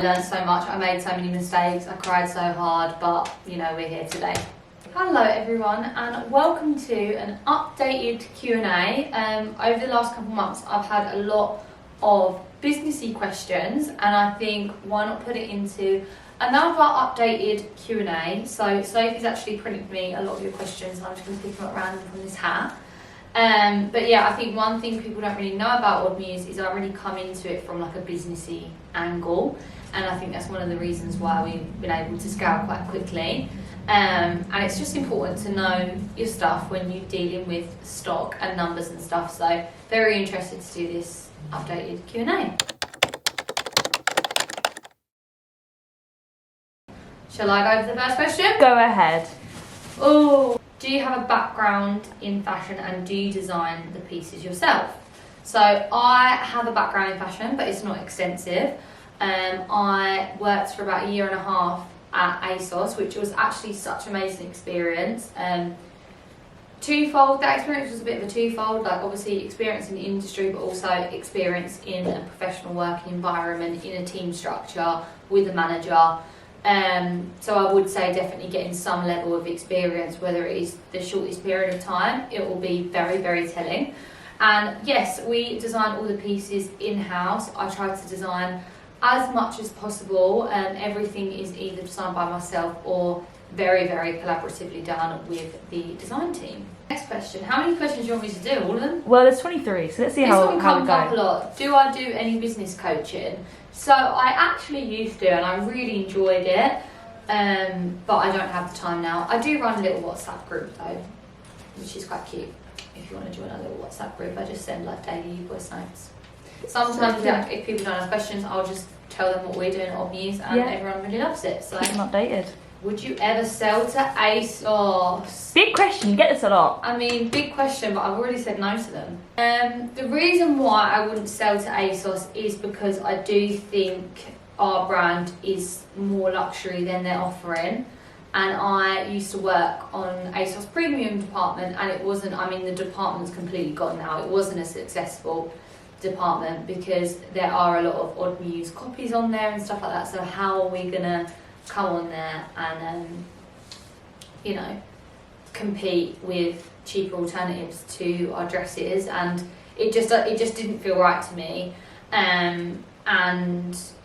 I learned so much, I made so many mistakes, I cried so hard, but you know, we're here today. Hello everyone, and welcome to an updated Q&A. Over the last couple of months I've had a lot of businessy questions, and I think why not put it into another updated Q&A. So Sophie's actually printed me a lot of your questions, and I'm just going to pick them up random from this hat. But yeah, I think one thing people don't really know about Odd Muse is I really come into it from like a businessy angle, and I think that's one of the reasons why we've been able to scale quite quickly. And it's just important to know your stuff when you're dealing with stock and numbers and stuff. So very interested to do this updated Q&A. Shall I go to the first question? Go ahead. Oh, do you have a background in fashion and do you design the pieces yourself? So I have a background in fashion, but it's not extensive. I worked for about a year and a half at ASOS, which was actually such an amazing experience. Twofold, that experience was a bit of a twofold, like obviously experience in the industry, but also experience in a professional working environment, in a team structure, with a manager. So I would say definitely getting some level of experience, whether it is the shortest period of time, it will be very, very telling. And yes, we design all the pieces in-house. I try to design as much as possible, and everything is either designed by myself or very, very collaboratively done with the design team. Next question, how many questions do you want me to do? All of them? Well, there's 23, so let's see how it goes. This one comes up a lot. Do I do any business coaching? So I actually used to, and I really enjoyed it, but I don't have the time now. I do run a little WhatsApp group though, which is quite cute. If you want to join a little WhatsApp group, I just send like daily voice notes. Sometimes like, if people don't have questions, I'll just tell them what we're doing at Odd Muse, and everyone really loves it. So keep them updated. Would you ever sell to ASOS? Big question, you get this a lot. I mean, big question, but I've already said no to them. The reason why I wouldn't sell to ASOS is because I do think our brand is more luxury than they're offering. And I used to work on ASOS premium department, and it wasn't, I mean, the department's completely gone now. It wasn't a successful department because there are a lot of Odd Muse copies on there and stuff like that. So how are we gonna come on there and you know, compete with cheaper alternatives to our dresses? And it just didn't feel right to me. And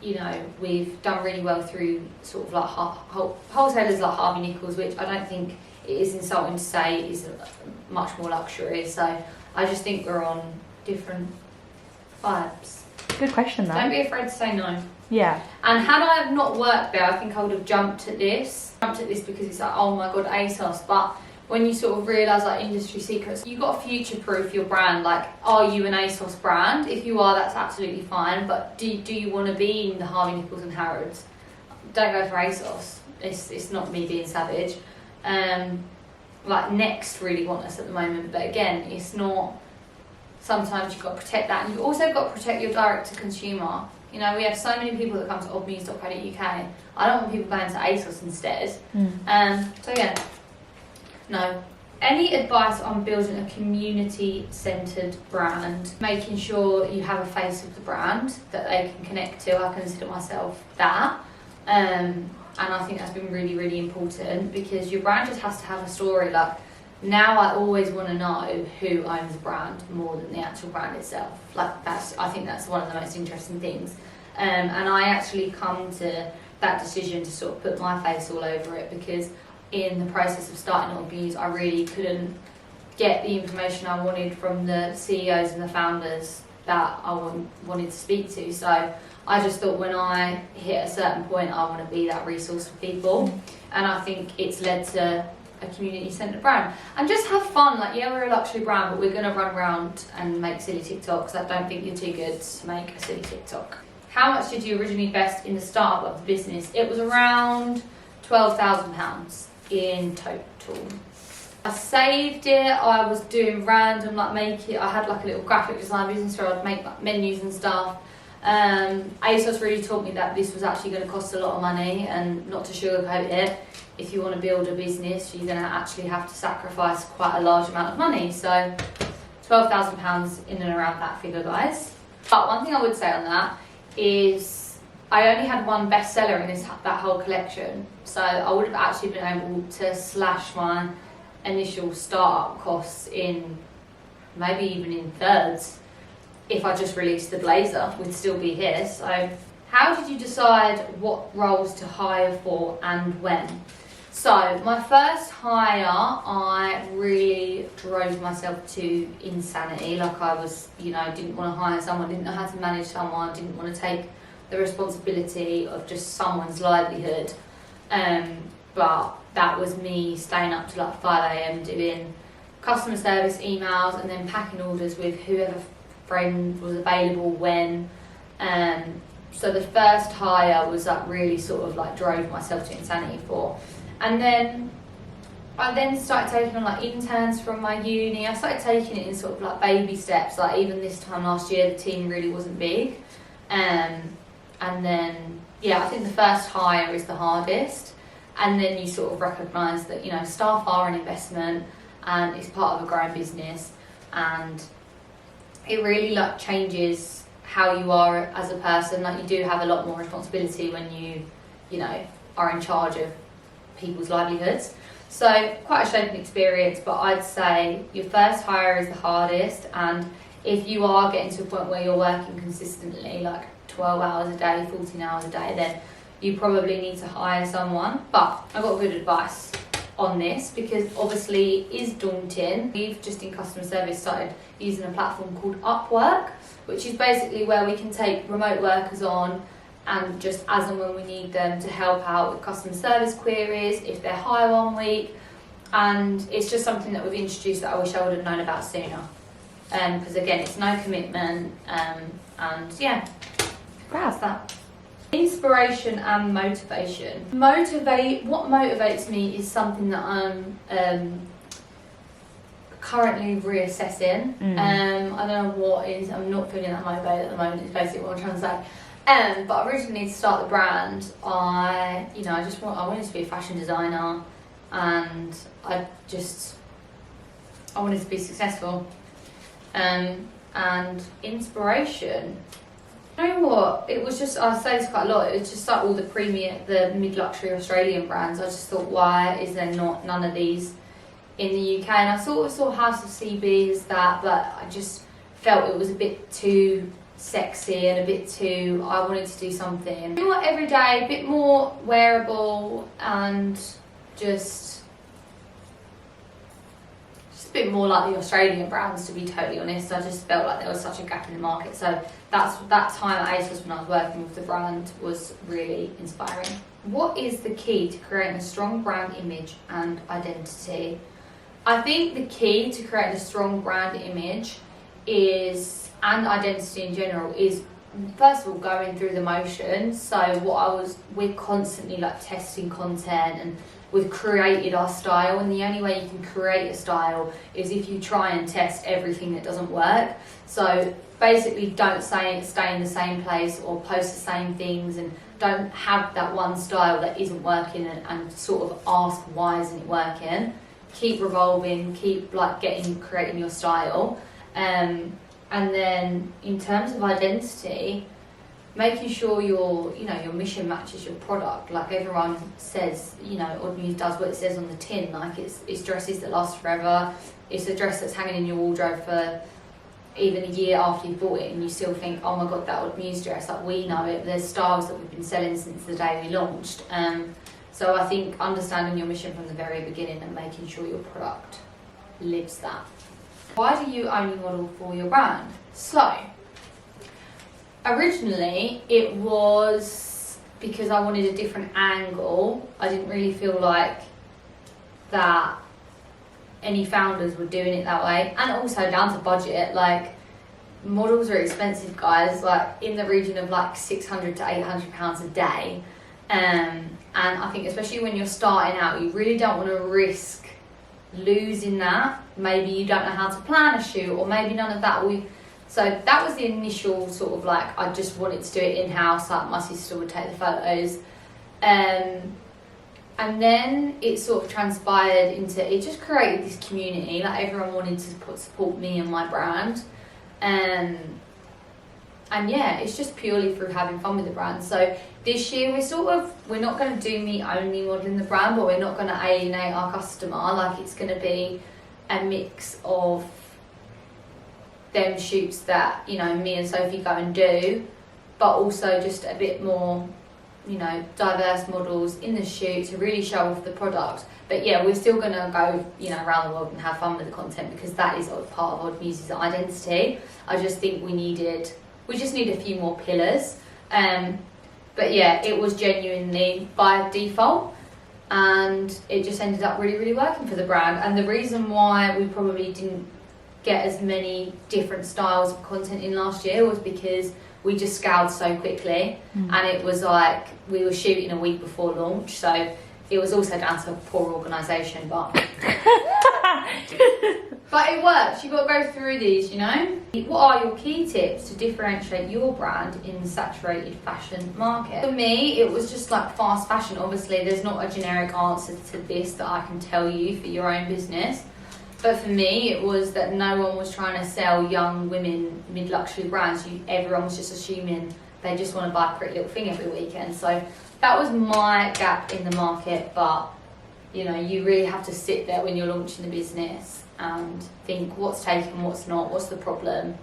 you know, we've done really well through sort of like wholesalers like Harvey Nichols, which I don't think it is insulting to say is much more luxury. So I just think we're on different vibes. Good question though. Don't be afraid to say no. Yeah. And had I have not worked there, I think I would have jumped at this because it's like, oh my god, ASOS. But when you sort of realise like industry secrets, you've got to future-proof your brand. Like, are you an ASOS brand? If you are, that's absolutely fine. But do you want to be in the Harvey Nichols and Harrods? Don't go for ASOS. It's not me being savage. Like Next really want us at the moment, but again, it's not. Sometimes you've got to protect that, and you've also got to protect your direct-to-consumer. You know, we have so many people that come to oddmuse.co.uk. I don't want people going to ASOS instead. So yeah, no. Any advice on building a community-centred brand? Making sure you have a face of the brand that they can connect to. I consider myself that. And I think that's been really, really important because your brand just has to have a story. Like, now I always want to know who owns the brand more than the actual brand itself. Like I think that's one of the most interesting things. And I actually come to that decision to sort of put my face all over it because in the process of starting Odd Muse, I really couldn't get the information I wanted from the CEOs and the founders that I wanted to speak to. So I just thought when I hit a certain point, I want to be that resource for people. And I think it's led to a community-centred brand. And just have fun. Like, yeah, we're a luxury brand, but we're going to run around and make silly TikToks. I don't think you're too good to make a silly TikTok. How much did you originally invest in the startup of the business? It was around £12,000 in total. I saved it. I was doing random, like I had like a little graphic design business where I'd make like menus and stuff. ASOS really taught me that this was actually going to cost a lot of money, and not to sugarcoat it, if you want to build a business, you're going to actually have to sacrifice quite a large amount of money. So £12,000 in and around that figure, guys. But one thing I would say on that is I only had one bestseller in that whole collection, so I would have actually been able to slash my initial startup costs in maybe even in thirds if I just released the blazer. We'd still be here. So how did you decide what roles to hire for and when? So my first hire, I really drove myself to insanity. Like I was, didn't want to hire someone, didn't know how to manage someone, didn't want to take the responsibility of just someone's livelihood. But that was me staying up to like 5 a.m. doing customer service emails and then packing orders with whoever friend was available when. So the first hire was like really sort of like drove myself to insanity for. And then I started taking on like interns from my uni. I started taking it in sort of like baby steps. Like even this time last year, the team really wasn't big. And then, I think the first hire is the hardest. And then you sort of recognise that, staff are an investment and it's part of a growing business. And it really like changes how you are as a person. Like you do have a lot more responsibility when you are in charge of people's livelihoods. So quite a shaping experience, but I'd say your first hire is the hardest. And if you are getting to a point where you're working consistently, like 12 hours a day, 14 hours a day, then you probably need to hire someone. But I got good advice on this because obviously it is daunting. We've just in customer service started using a platform called Upwork, which is basically where we can take remote workers on and just as and when we need them to help out with customer service queries, if they're high 1 week. And it's just something that we've introduced that I wish I would have known about sooner. Because again, it's no commitment, and yeah, that's that. Inspiration and motivation. What motivates me is something that I'm currently reassessing. I don't know what is. I'm not feeling that motivated at the moment. Is basically what I'm trying to say. But originally to start the brand, I wanted to be a fashion designer, and I wanted to be successful. And inspiration. You know what? It was just, I say this quite a lot, it was just like all the mid-luxury Australian brands. I just thought, why is there none of these in the UK? And I sort of saw House of CB as that, but I just felt it was a bit too sexy and a bit too, I wanted to do something a bit more everyday, a bit more wearable, and just a bit more like the Australian brands, to be totally honest. I just felt like there was such a gap in the market. So that time at ASOS when I was working with the brand was really inspiring. What is the key to creating a strong brand image and identity? I think the key to creating a strong brand image and identity in general is, first of all, going through the motions. So we're constantly like testing content, and we've created our style, and the only way you can create a style is if you try and test everything that doesn't work. So basically don't stay in the same place or post the same things, and don't have that one style that isn't working and sort of ask why isn't it working. Keep revolving, keep like creating your style. And then in terms of identity, making sure your mission matches your product. Like everyone says, Odd Muse does what it says on the tin. Like it's dresses that last forever. It's a dress that's hanging in your wardrobe for even a year after you bought it, and you still think, oh my god, that Odd Muse dress, like we know it. There's styles that we've been selling since the day we launched. So I think understanding your mission from the very beginning and making sure your product lives that. Why do you only model for your brand? So originally, it was because I wanted a different angle. I didn't really feel like that any founders were doing it that way. And also down to budget, like models are expensive, guys, like in the region of like £600 to £800 a day. And I think especially when you're starting out, you really don't want to risk losing that. Maybe you don't know how to plan a shoot, or maybe none of that. So that was the initial sort of like, I just wanted to do it in-house, like my sister would take the photos. And then it sort of transpired into, it just created this community, like everyone wanted to support me and my brand. And And yeah, it's just purely through having fun with the brand. So this year we're not going to do me only modelling the brand, but we're not going to alienate our customer. Like, it's going to be a mix of them shoots that, you know, me and Sophie go and do, but also just a bit more, you know, diverse models in the shoot to really show off the product. But yeah, we're still going to go, you know, around the world and have fun with the content, because that is part of Odd Muse's identity. I just think we just need a few more pillars. But yeah, it was genuinely by default, and it just ended up really, really working for the brand. And the reason why we probably didn't get as many different styles of content in last year was because we just scaled so quickly, and it was like we were shooting a week before launch, so it was also down to poor organisation, but but it works. You've got to go through these, you know. What are your key tips to differentiate your brand in the saturated fashion market? For me, it was just like fast fashion. Obviously, there's not a generic answer to this that I can tell you for your own business. But for me, it was that no one was trying to sell young women mid-luxury brands. Everyone was just assuming they just want to buy a pretty little thing every weekend. So that was my gap in the market. But, you know, you really have to sit there when you're launching the business and think what's taken, what's not, what's the problem,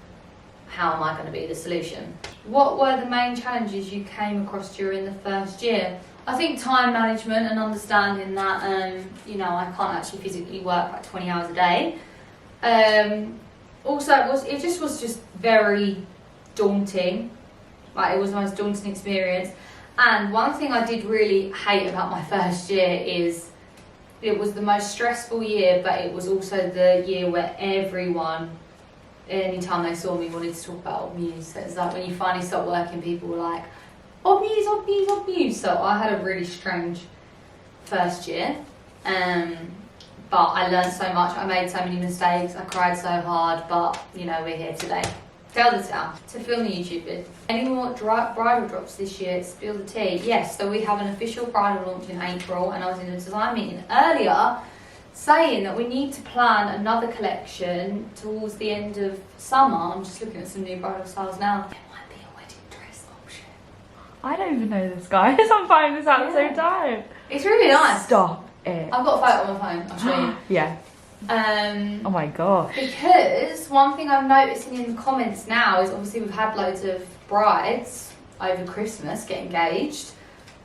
how am I going to be the solution? What were the main challenges you came across during the first year? I think time management and understanding that, you know, I can't actually physically work like 20 hours a day. Also, it was just very daunting. Like, it was the most daunting experience. And one thing I did really hate about my first year is it was the most stressful year, but it was also the year where everyone, anytime they saw me, wanted to talk about Odd Muse. So it's like when you finally start working, people were like, Odd Muse, Odd Muse, Odd Muse. So I had a really strange first year, but I learned so much. I made so many mistakes. I cried so hard, but you know, we're here today. Tell the tale to film the YouTube vid. Any more bridal drops this year? Spill the tea. Yes, so we have an official bridal launch in April, and I was in a design meeting earlier saying that we need to plan another collection towards the end of summer. I'm just looking at some new bridal styles now. I don't even know this, guys. I'm finding this out at the same time. It's really nice. Stop it. I've got a photo on my phone. I'll show you. Yeah. Oh my gosh. Because one thing I'm noticing in the comments now is obviously we've had loads of brides over Christmas get engaged,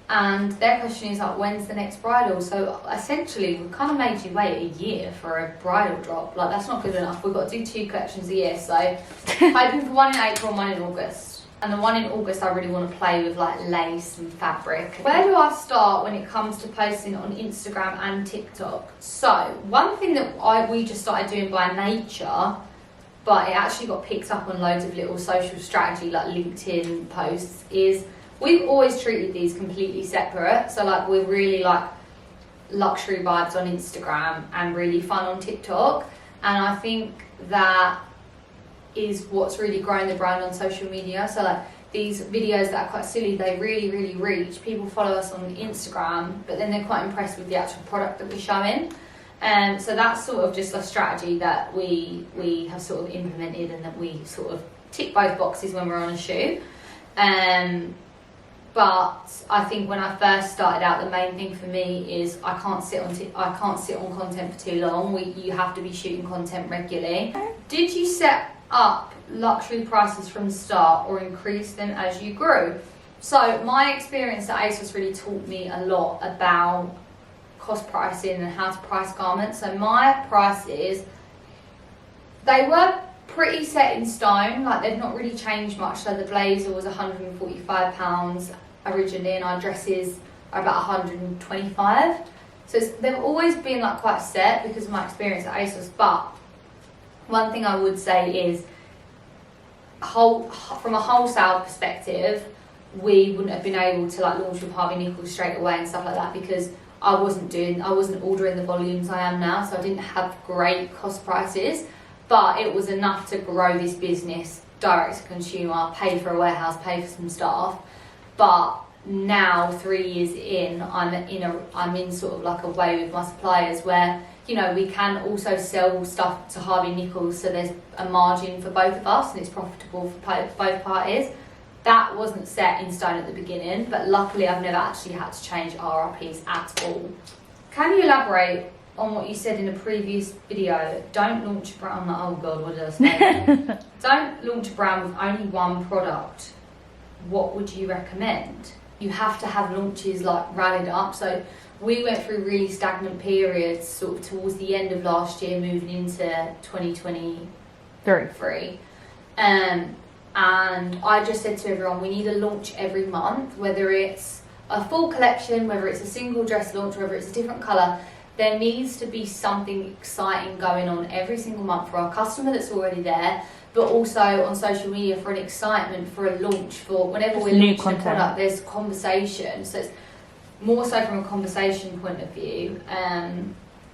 and their question is like, when's the next bridal? So essentially we've kind of made you wait a year for a bridal drop. Like, that's not good enough. We've got to do 2 collections a year. So hoping for one in April and one in August. And the one in August, I really want to play with like lace and fabric. Where do I start when it comes to posting on Instagram and TikTok? So one thing that we just started doing by nature, but it actually got picked up on loads of little social strategy like LinkedIn posts, is we've always treated these completely separate. So like, we're really like luxury vibes on Instagram and really fun on TikTok. And I think that is what's really growing the brand on social media. So like, these videos that are quite silly, they really, really reach. People follow us on Instagram, but then they're quite impressed with the actual product that we're showing. So that's sort of just a strategy that we have sort of implemented, and that we sort of tick both boxes when we're on a shoot. But I think when I first started out, the main thing for me is I can't sit on content for too long. You have to be shooting content regularly. Did you set up luxury prices from the start or increase them as you grew? So my experience at ASOS really taught me a lot about cost pricing and how to price garments. So my prices, they were pretty set in stone, like they've not really changed much. So the blazer was £145 originally, and our dresses are about £125. So they've always been like quite set because of my experience at ASOS. But one thing I would say is, from a wholesale perspective, we wouldn't have been able to like launch with Harvey Nichols straight away and stuff like that, because I wasn't ordering the volumes I am now, so I didn't have great cost prices. But it was enough to grow this business direct to consumer, pay for a warehouse, pay for some staff. But now 3 years in, I'm in sort of like a way with my suppliers where, you know, we can also sell stuff to Harvey Nichols, so there's a margin for both of us and it's profitable for both parties. That wasn't set in stone at the beginning, but luckily I've never actually had to change RRPs at all. Can you elaborate on what you said in a previous video? Don't launch a brand. Oh god, what did I say? Don't launch a brand with only one product. What would you recommend? You have to have launches like rallied up. So we went through really stagnant periods sort of towards the end of last year, moving into 2023. And I just said to everyone, we need a launch every month, whether it's a full collection, whether it's a single dress launch, whether it's a different colour. There needs to be something exciting going on every single month for our customer that's already there, but also on social media for an excitement, for a launch, for whenever we're launching a product, there's conversation. So it's more so from a conversation point of view.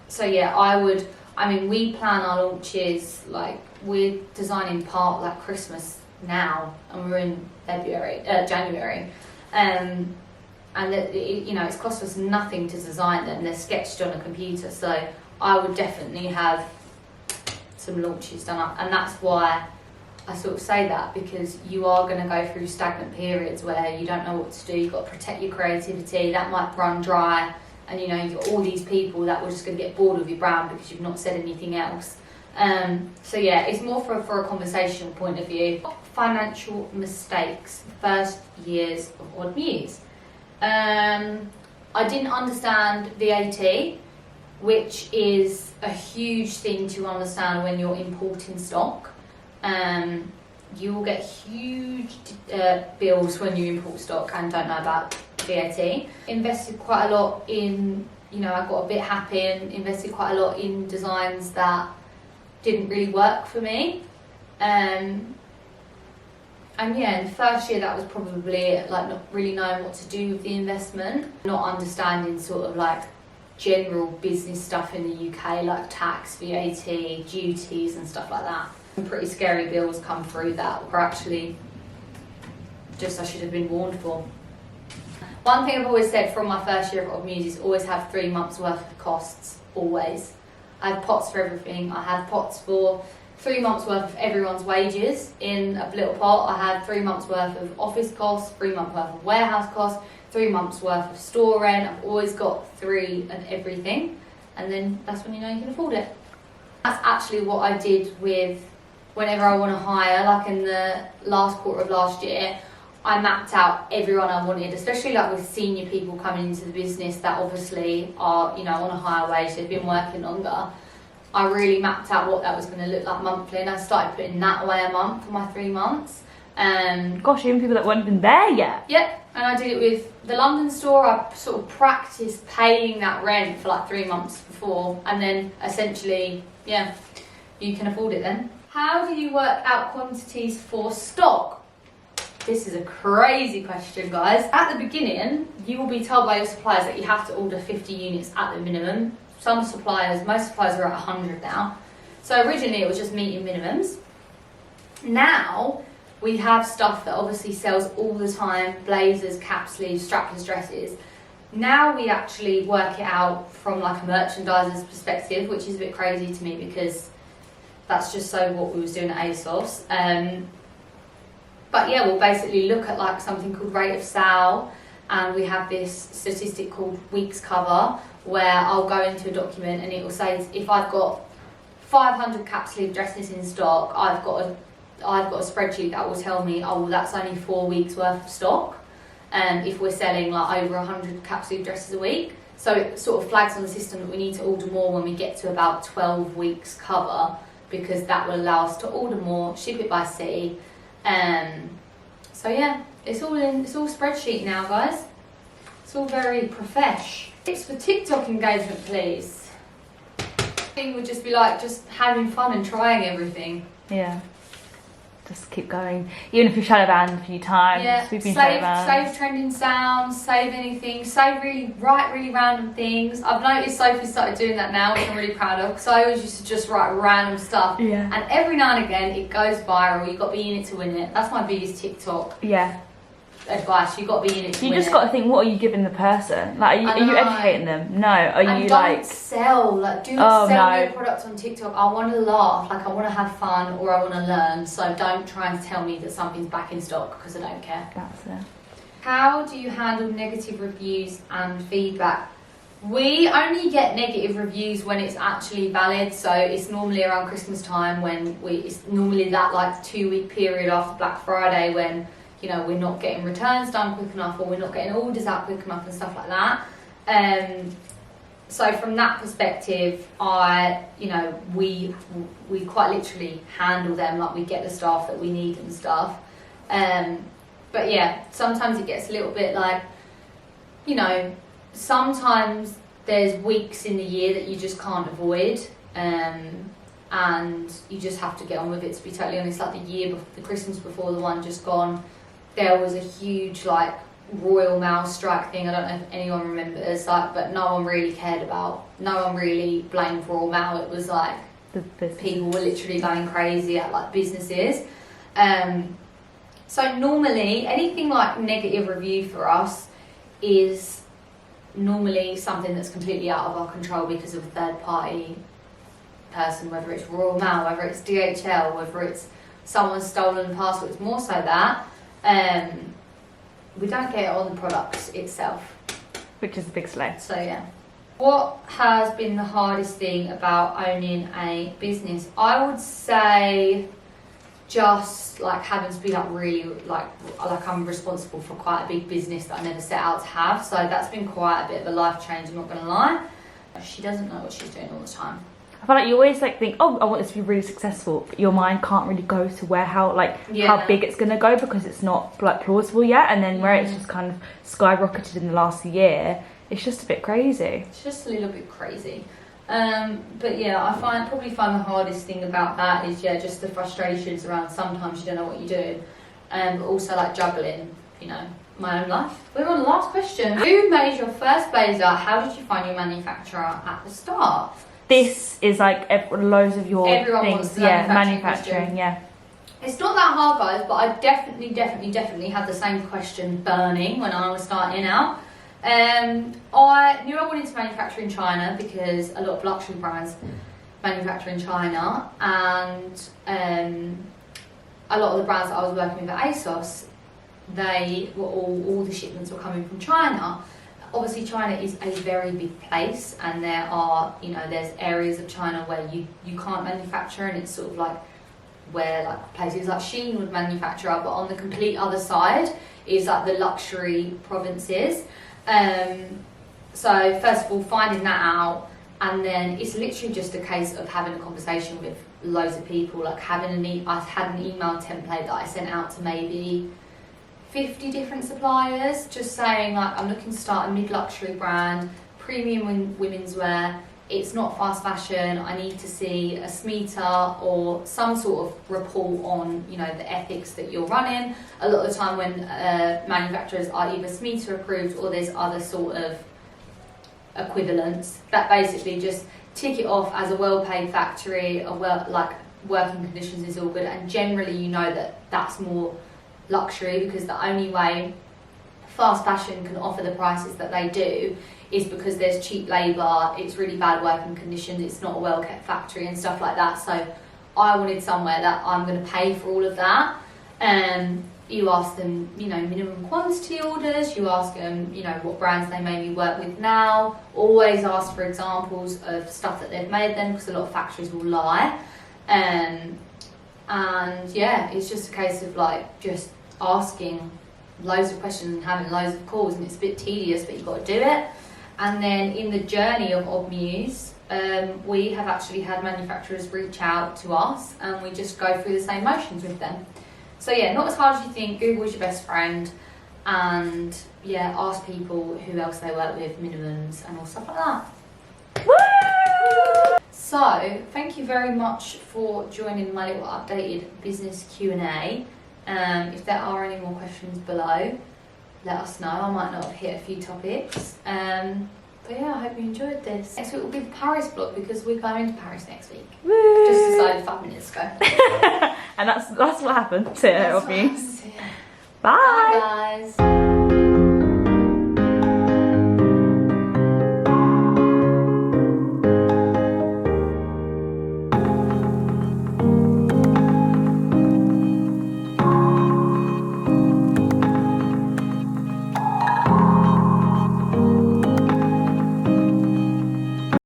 So yeah, we plan our launches, like we're designing part like Christmas now and we're in January. And that, you know, it's cost us nothing to design them. They're sketched on a computer, so I would definitely have some launches done up. And that's why I sort of say that, because you are going to go through stagnant periods where you don't know what to do. You've got to protect your creativity. That might run dry, and you know, you've got all these people that were just going to get bored of your brand because you've not said anything else. So yeah, it's more for a conversational point of view. Financial mistakes, first years of Odd Muse. I didn't understand VAT, which is a huge thing to understand when you're importing stock. You will get huge bills when you import stock and don't know about VAT. Invested quite a lot in, you know, I got a bit happy and invested quite a lot in designs that didn't really work for me. And yeah, in the first year that was probably like not really knowing what to do with the investment, not understanding sort of like general business stuff in the UK, like tax, VAT, duties and stuff like that. Some pretty scary bills come through that were actually just I should have been warned for. One thing I've always said from my first year of Odd Muse is always have 3 months worth of costs, always. I have pots for everything. I have pots for 3 months worth of everyone's wages in a little pot. I had 3 months worth of office costs, 3 months worth of warehouse costs, 3 months worth of store rent. I've always got 3 of everything, and then that's when you know you can afford it. That's actually what I did with whenever I want to hire, like in the last quarter of last year, I mapped out everyone I wanted, especially like with senior people coming into the business that obviously are, you know, on a higher wage, they've been working longer. I really mapped out what that was going to look like monthly, and I started putting that away a month for my 3 months. Gosh, even people that weren't even there yet. Yep, and I did it with the London store. I sort of practiced paying that rent for like 3 months before, and then essentially, yeah, you can afford it then. How do you work out quantities for stock? This is a crazy question, guys. At the beginning, you will be told by your suppliers that you have to order 50 units at the minimum. Some suppliers, most suppliers are at 100 now. So originally it was just meeting minimums. Now we have stuff that obviously sells all the time, blazers, cap sleeves, strapless dresses. Now we actually work it out from like a merchandiser's perspective, which is a bit crazy to me because that's just so what we was doing at ASOS. But yeah, we'll basically look at like something called rate of sale, and we have this statistic called weeks cover, where I'll go into a document and it will say if I've got 500 cap sleeve dresses in stock, I've got a spreadsheet that will tell me, oh well, that's only 4 weeks worth of stock. If we're selling like over 100 cap sleeve dresses a week, so it sort of flags on the system that we need to order more when we get to about 12 weeks cover, because that will allow us to order more, ship it by sea. So yeah, it's all spreadsheet now, guys. It's all very profesh. Tips for TikTok engagement, please. Thing would just be like just having fun and trying everything. Yeah. Just keep going. Even if you shadow banned a few times. Yeah. We've been shadow banned. Save trending sounds, save anything, save really random things. I've noticed Sophie started doing that now, which I'm really proud of, because I always used to just write random stuff. Yeah. And every now and again it goes viral. You've got to be in it to win it. That's my biggest TikTok. Yeah. advice. You've got to be in it to You win just it. got to think, what are you giving the person? Like, are you educating them? No. Are and you don't like... sell. Like, do not sell your products on TikTok. I want to laugh, like I want to have fun, or I want to learn. So don't try and tell me that something's back in stock, because I don't care. That's it. How do you handle negative reviews and feedback? We only get negative reviews when it's actually valid, so it's normally around Christmas time when it's normally that like 2-week period after Black Friday when, you know, we're not getting returns done quick enough, or we're not getting orders out quick enough and stuff like that. So from that perspective, we quite literally handle them, like we get the staff that we need and stuff. But yeah, sometimes it gets a little bit like, you know, sometimes there's weeks in the year that you just can't avoid, and you just have to get on with it, to be totally honest. Like the Christmas before the one just gone, there was a huge like Royal Mail strike thing. I don't know if anyone remembers, like, but no one really cared about, no one really blamed Royal Mail. It was like people were literally going crazy at like businesses. So normally anything like negative review for us is normally something that's completely out of our control because of a third party person, whether it's Royal Mail, whether it's DHL, whether it's someone's stolen the parcel. It's more so that we don't get it on the product itself, which is a big slay. So yeah. What has been the hardest thing about owning a business? I would say just like having to be like really like I'm responsible for quite a big business that I never set out to have. So that's been quite a bit of a life change, I'm not gonna lie. She doesn't know what she's doing all the time. I feel like you always like think, oh, I want this to be really successful, but your mind can't really go to how big it's gonna go, because it's not like plausible yet. And then where it's just kind of skyrocketed in the last year, it's just a bit crazy. It's just a little bit crazy. But yeah, I probably find the hardest thing about that is just the frustrations around sometimes you don't know what you're doing, but also like juggling, you know, my own life. We're on the last question. Who made your first blazer? How did you find your manufacturer at the start? This is like loads of your Everyone things. Wants the manufacturing. Yeah. It's not that hard, guys, but I definitely had the same question burning when I was starting out. I knew I wanted to manufacture in China because a lot of luxury brands manufacture in China, and a lot of the brands that I was working with at ASOS, they were all the shipments were coming from China. Obviously China is a very big place, and there are, you know, there's areas of China where you can't manufacture, and it's sort of like where like places like Shein would manufacture, but on the complete other side is like the luxury provinces. So first of all, finding that out, and then it's literally just a case of having a conversation with loads of people, like I had an email template that I sent out to maybe 50 different suppliers, just saying like, I'm looking to start a mid-luxury brand, premium women's wear. It's not fast fashion. I need to see a SMETA or some sort of report on, you know, the ethics that you're running. A lot of the time when manufacturers are either SMETA approved or there's other sort of equivalents that basically just tick it off as a well-paid factory, working conditions is all good, and generally you know that that's more luxury, because the only way fast fashion can offer the prices that they do is because there's cheap labour, it's really bad working conditions, it's not a well-kept factory and stuff like that. So I wanted somewhere that I'm going to pay for all of that. You ask them, you know, minimum quantity orders, you ask them, you know, what brands they maybe work with now. Always ask for examples of stuff that they've made them, because a lot of factories will lie. And yeah, it's just a case of like just asking loads of questions and having loads of calls, and it's a bit tedious, but you've got to do it. And then in the journey of Odd Muse, we have actually had manufacturers reach out to us, and we just go through the same motions with them. So yeah, not as hard as you think. Google's your best friend, and yeah, ask people who else they work with, minimums and all stuff like that. Woo! So thank you very much for joining my little updated business Q&A. If there are any more questions below, let us know. I might not have hit a few topics. But yeah, I hope you enjoyed this. Next week will be the Paris vlog, because we're going to Paris next week. Woo! Just decided 5 minutes ago. And that's what happened to Odd Muse. Bye. Bye guys.